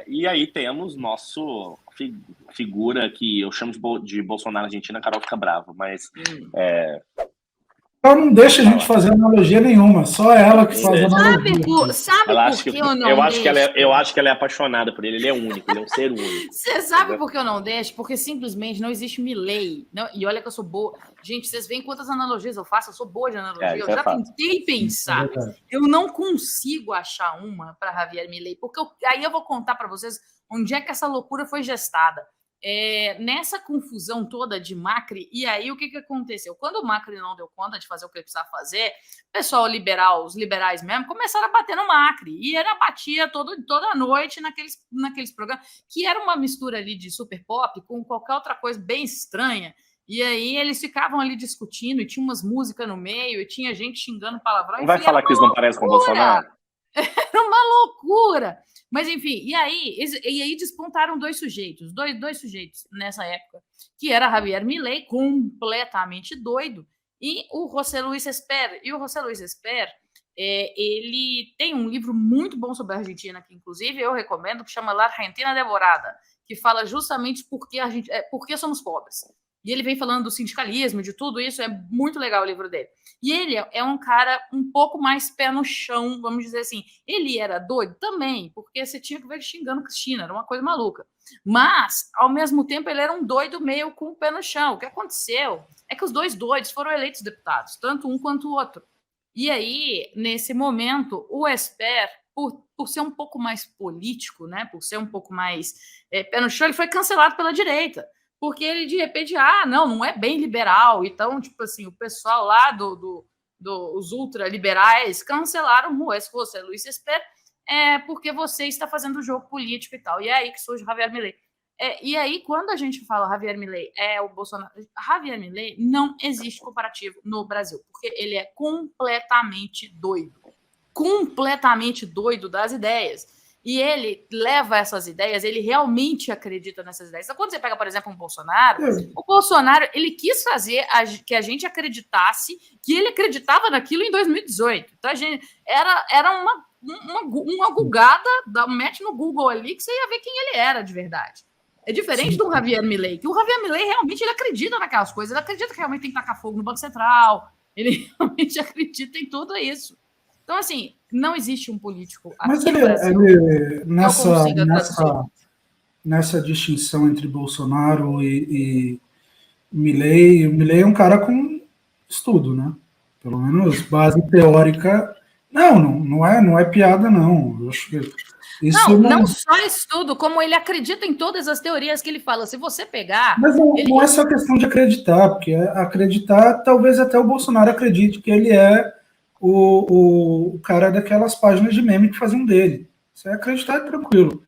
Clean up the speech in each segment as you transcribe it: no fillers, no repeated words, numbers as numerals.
E aí temos nosso figura que eu chamo de Bolsonaro Argentina, Carol fica brava, mas... Ela não deixa a gente fazer analogia nenhuma, só ela que faz analogia. Sabe por que eu não deixo? Eu acho que ela é apaixonada por ele, ele é único, ele é um ser único. Você sabe por que eu não deixo? Porque simplesmente não existe Milley. E olha que eu sou boa. Gente, vocês veem quantas analogias eu faço, eu sou boa de analogia. Eu já tentei pensar. Eu não consigo achar uma para Javier Milley, porque aí eu vou contar para vocês onde é que essa loucura foi gestada. Nessa confusão toda de Macri, e aí o que aconteceu? Quando o Macri não deu conta de fazer o que ele precisava fazer, o pessoal liberal, os liberais mesmo, começaram a bater no Macri, e era batia toda noite naqueles programas, que era uma mistura ali de super pop com qualquer outra coisa bem estranha, e aí eles ficavam ali discutindo, e tinha umas músicas no meio, e tinha gente xingando palavrão. Não vai falar que isso não parece com o Bolsonaro? Era uma loucura. Mas, enfim, e aí despontaram dois sujeitos nessa época, que era Javier Milei, completamente doido, e o José Luis Esper. E o José Luis Esper, ele tem um livro muito bom sobre a Argentina, que inclusive eu recomendo, que chama La Argentina Devorada, que fala justamente por que somos pobres. E ele vem falando do sindicalismo, de tudo isso, é muito legal o livro dele. E ele é um cara um pouco mais pé no chão, vamos dizer assim. Ele era doido também, porque você tinha que ver ele xingando Cristina, era uma coisa maluca. Mas, ao mesmo tempo, ele era um doido meio com o pé no chão. O que aconteceu é que os dois doidos foram eleitos deputados, tanto um quanto o outro. E aí, nesse momento, o Esper, por ser um pouco mais político, né, por ser um pouco mais pé no chão, ele foi cancelado pela direita. Porque ele, de repente, não é bem liberal. Então, tipo assim, o pessoal lá dos ultraliberais cancelaram o José Luis Esper porque você está fazendo jogo político e tal. E é aí que surge Javier Milei. E aí, quando a gente fala Javier Milei o Bolsonaro... Javier Milei não existe comparativo no Brasil, porque ele é completamente doido. Completamente doido das ideias. E ele leva essas ideias, ele realmente acredita nessas ideias. Então, quando você pega, por exemplo, o Bolsonaro, ele quis fazer que a gente acreditasse que ele acreditava naquilo em 2018. Então, era uma gulgada, mete no Google ali, que você ia ver quem ele era de verdade. É diferente do Javier Milei, que o Javier Milei realmente ele acredita naquelas coisas, ele acredita que realmente tem que tacar fogo no Banco Central, ele realmente acredita em tudo isso. Então, assim, não existe um político aqui Mas no Brasil nessa distinção entre Bolsonaro e Milei, o Milei é um cara com estudo, né? Pelo menos base teórica. Não é piada, não. Eu acho que isso não só estudo, como ele acredita em todas as teorias que ele fala. Se você pegar... Mas não é só questão de acreditar, porque acreditar, talvez até o Bolsonaro acredite que ele é o cara daquelas páginas de meme que faziam dele. Você acreditar é tranquilo.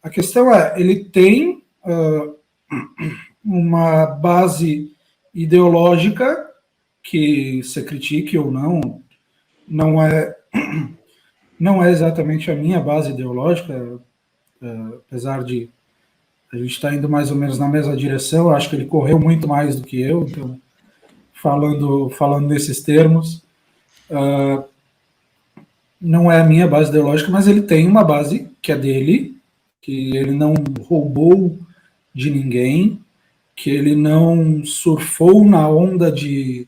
A questão ele tem uma base ideológica que você critique ou não é exatamente a minha base ideológica, apesar de a gente estar indo mais ou menos na mesma direção. Eu acho que ele correu muito mais do que eu, então, falando nesses termos. Não é a minha base ideológica, mas ele tem uma base que é dele, que ele não roubou de ninguém, que ele não surfou na onda de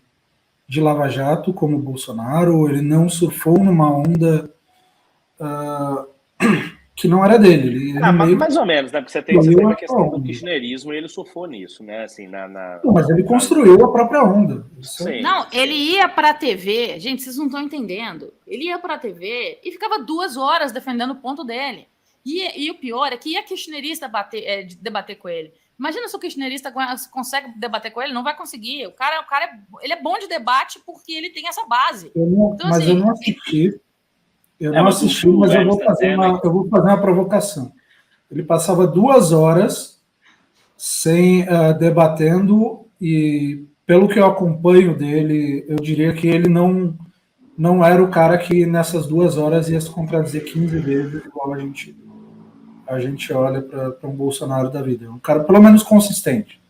Lava Jato como o Bolsonaro, ele não surfou numa onda que não era dele. Mais ou menos, né? Porque você tem a questão do kirchnerismo e ele surfou nisso, né? Assim, mas ele construiu a própria onda. Ele ia para a TV, gente, vocês não estão entendendo. Ele ia para a TV e ficava 2 horas defendendo o ponto dele. E o pior é que ia kirchnerista debater com ele. Imagina se o kirchnerista consegue debater com ele, não vai conseguir. O cara ele é bom de debate porque ele tem essa base. Eu não assisti. Mas eu vou fazer uma provocação. Ele passava 2 horas debatendo, e pelo que eu acompanho dele, eu diria que ele não era o cara que nessas 2 horas ia se contradizer 15 vezes, igual a gente olha para um Bolsonaro da vida. É um cara pelo menos consistente.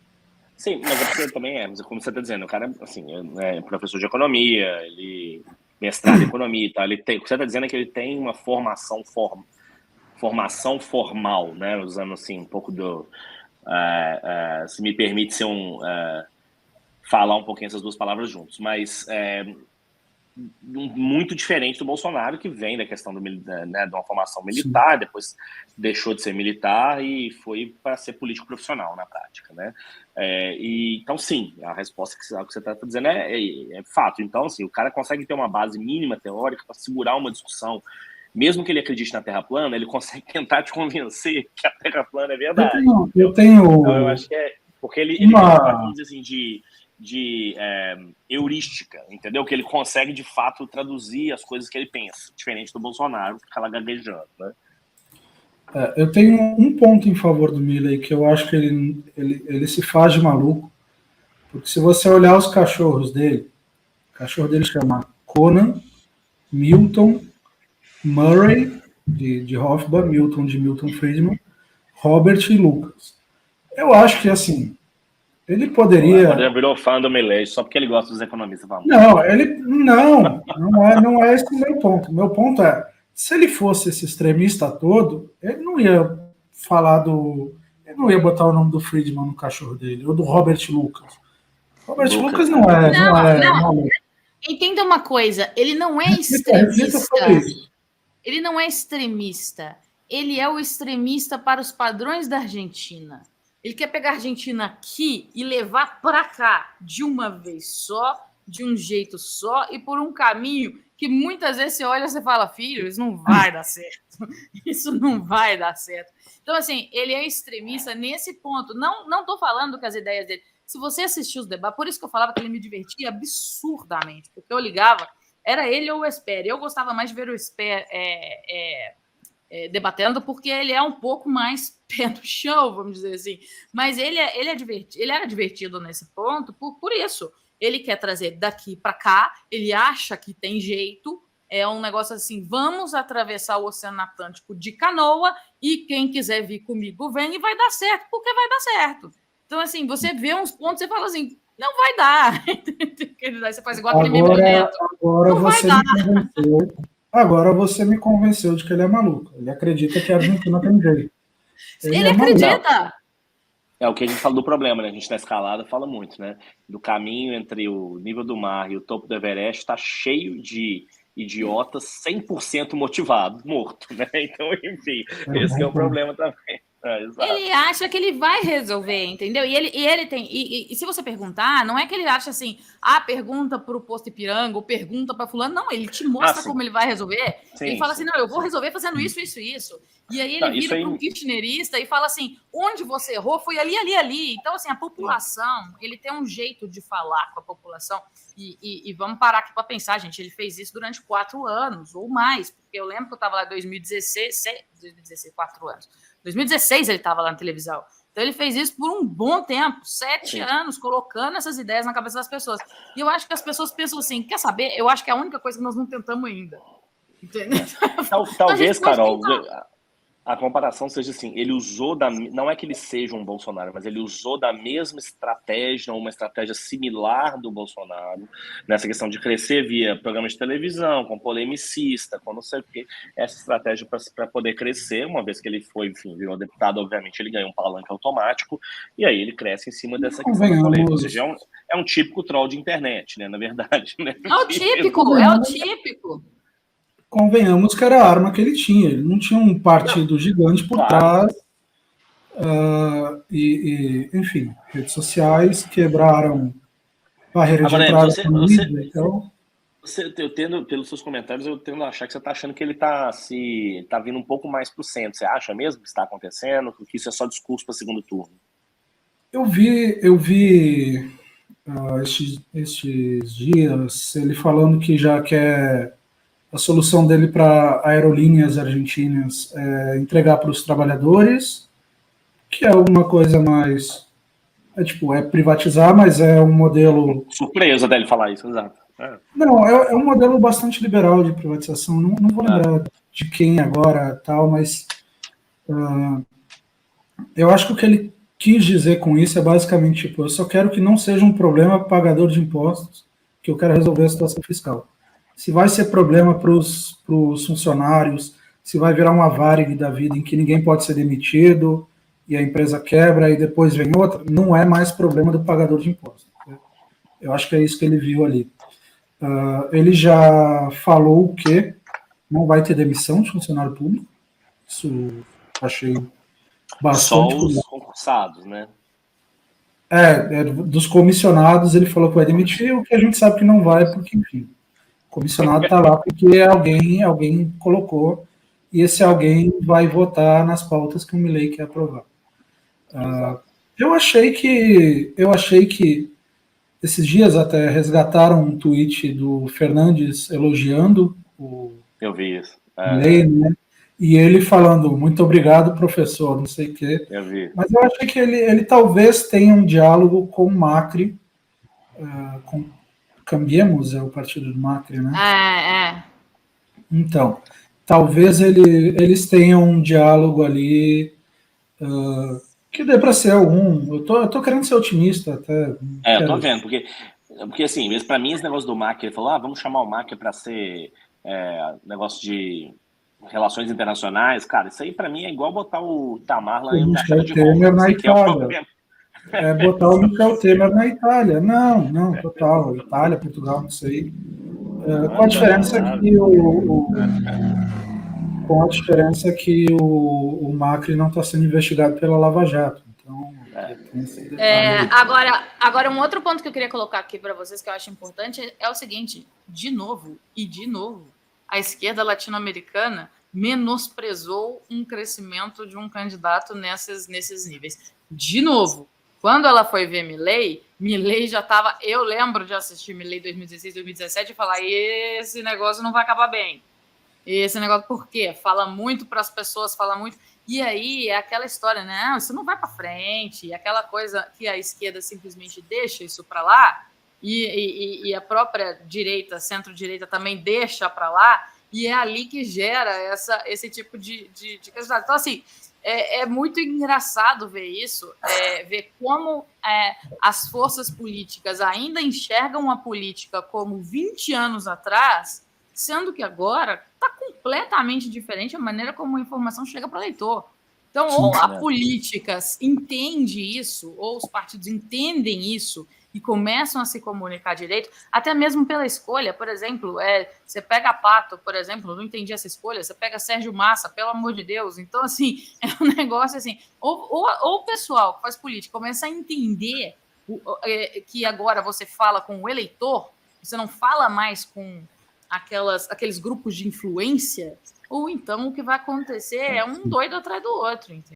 Sim, mas você também como você está dizendo, o cara assim, é professor de economia, ele mestrado em economia e tal. Ele tem, o que você está dizendo é que ele tem uma formação formação formal, né? Usando assim um pouco do, se me permite ser falar um pouquinho essas duas palavras juntos, mas muito diferente do Bolsonaro, que vem da questão de uma formação militar, sim, depois deixou de ser militar e foi para ser político profissional na prática, né? Então, sim, a resposta que você está dizendo é fato. Então, assim, o cara consegue ter uma base mínima teórica para segurar uma discussão, mesmo que ele acredite na Terra plana, ele consegue tentar te convencer que a Terra plana é verdade. Eu tenho... Então, eu acho que porque ele tem uma coisa assim de heurística, entendeu? Que ele consegue, de fato, traduzir as coisas que ele pensa, diferente do Bolsonaro, que fica lá gaguejando, né? Eu tenho um ponto em favor do Milley, que eu acho que ele se faz de maluco, porque se você olhar os cachorros dele, o cachorro dele chama Conan, Milton, Murray, de Hofbauer, Milton de Milton Friedman, Robert e Lucas. Eu acho que, assim, ele poderia... Ele virou fã do Milley só porque ele gosta dos economistas. Vamos. Não é esse o meu ponto. Meu ponto é, se ele fosse esse extremista todo, ele não ia falar ele não ia botar o nome do Friedman no cachorro dele, ou do Robert Lucas. Robert Lucas não é. Entenda uma coisa, ele não é extremista. Ele não é extremista. Ele é o extremista para os padrões da Argentina. Ele quer pegar a Argentina aqui e levar para cá de uma vez só, de um jeito só e por um caminho que muitas vezes você olha e você fala, filho, isso não vai dar certo. Isso não vai dar certo. Então, assim, ele é extremista nesse ponto. Não estou falando que as ideias dele... Se você assistiu os debates, por isso que eu falava que ele me divertia absurdamente, porque eu ligava, era ele ou o Esper. Eu gostava mais de ver o Esper debatendo, porque ele é um pouco mais pé no chão, vamos dizer assim. Mas ele era divertido nesse ponto por isso. Ele quer trazer daqui para cá, ele acha que tem jeito, é um negócio assim, vamos atravessar o Oceano Atlântico de canoa e quem quiser vir comigo vem e vai dar certo, porque vai dar certo. Então, assim, você vê uns pontos e fala assim, não vai dar. Você faz igual aquele meme do Neto. Agora você me convenceu de que ele é maluco. Ele acredita que a Argentina tem jeito. Ele acredita. É o que a gente fala do problema, né? A gente na escalada fala muito, né? Do caminho entre o nível do mar e o topo do Everest está cheio de idiotas 100% motivados, morto, né? Então, enfim, esse é o problema também. Ele acha que ele vai resolver, entendeu? E ele tem. E se você perguntar, não é que ele acha assim, pergunta para o Posto Ipiranga ou pergunta para fulano. Não, ele te mostra como ele vai resolver. Sim, ele fala assim, não, eu vou resolver fazendo isso, isso, isso. E aí ele vira para um kirchnerista e fala assim, onde você errou foi ali, ali, ali. Então, assim, a população, ele tem um jeito de falar com a população. E vamos parar aqui para pensar, gente, ele fez isso durante 4 anos ou mais, porque eu lembro que eu estava lá em 2016, 4 anos. 2016 ele estava lá na televisão. Então ele fez isso por um bom tempo, 7 anos, colocando essas ideias na cabeça das pessoas. E eu acho que as pessoas pensam assim, quer saber? Eu acho que é a única coisa que nós não tentamos ainda. Entendeu? Talvez, Carol, a comparação seja assim, ele usou não é que ele seja um Bolsonaro, mas ele usou da mesma estratégia, ou uma estratégia similar do Bolsonaro, nessa questão de crescer via programa de televisão, com polemicista, com não sei o quê, essa estratégia para poder crescer, uma vez que ele foi, enfim, virou deputado, obviamente ele ganhou um palanque automático, e aí ele cresce em cima dessa questão da polêmica, ou seja, é um típico troll de internet, né, na verdade. Né? É o típico. Convenhamos que era a arma que ele tinha. Ele não tinha um partido gigante por trás. Enfim, redes sociais quebraram barreira de entrada. Eu tendo, pelos seus comentários, eu tendo a achar que você está achando que ele está vindo um pouco mais para o centro. Você acha mesmo que está acontecendo? Que isso é só discurso para segundo turno? Eu vi estes dias ele falando que já quer a solução dele para aerolíneas argentinas é entregar para os trabalhadores, que é alguma coisa mais... É privatizar, mas é um modelo... Surpresa dele falar isso, exato. Não, é um modelo bastante liberal de privatização. Não vou lembrar de quem agora, tal, mas eu acho que o que ele quis dizer com isso é basicamente, eu só quero que não seja um problema pagador de impostos, que eu quero resolver a situação fiscal. Se vai ser problema para os funcionários, se vai virar uma Varig da vida em que ninguém pode ser demitido e a empresa quebra e depois vem outra, não é mais problema do pagador de impostos. Eu acho que é isso que ele viu ali. Ele já falou que não vai ter demissão de funcionário público. Isso achei bastante... Só os concursados, né? Dos comissionados ele falou que vai demitir, o que a gente sabe que não vai, porque, enfim, o comissionado está lá porque alguém colocou, e esse alguém vai votar nas pautas que o Milei quer aprovar. Eu achei que esses dias até resgataram um tweet do Fernandes elogiando o Eu vi isso. Milei, né? E ele falando, muito obrigado, professor, não sei o quê. Eu vi. Mas eu achei que ele talvez tenha um diálogo com o Macri, com Cambiemos, é o partido do Macri, né? Então, talvez eles tenham um diálogo ali que dê para ser algum... Eu tô querendo ser otimista até. Eu tô vendo, porque assim, mesmo para mim esse negócio do Macri, ele falou, vamos chamar o Macri para ser negócio de relações internacionais, cara, isso aí para mim é igual botar o Itamar lá em Michel Temer na Itália. Botar o Michel Temer na Itália. Não, total. Itália, Portugal, não sei. Com a diferença que o Macri não está sendo investigado pela Lava Jato. Então, agora, um outro ponto que eu queria colocar aqui para vocês que eu acho importante é o seguinte: de novo, a esquerda latino-americana menosprezou um crescimento de um candidato nesses níveis. De novo, quando ela foi ver Milei já estava... Eu lembro de assistir Milei 2016, 2017 e falar, esse negócio não vai acabar bem. Esse negócio, por quê? Fala muito para as pessoas, fala muito... E aí é aquela história, né? Isso não vai para frente, aquela coisa que a esquerda simplesmente deixa isso para lá, e a própria direita, centro-direita também deixa para lá, e é ali que gera esse tipo de candidato. Então, assim, é muito engraçado ver isso, ver como as forças políticas ainda enxergam a política como 20 anos atrás, sendo que agora está completamente diferente a maneira como a informação chega para o eleitor. Então, ou a política entende isso, ou os partidos entendem isso e começam a se comunicar direito, até mesmo pela escolha. Por exemplo, você pega Pato, por exemplo, não entendi essa escolha, você pega Sérgio Massa, pelo amor de Deus. Então, assim, é um negócio assim, ou o pessoal que faz política começa a entender que agora você fala com o eleitor, você não fala mais com aqueles grupos de influência, ou então o que vai acontecer é um doido atrás do outro, entendeu?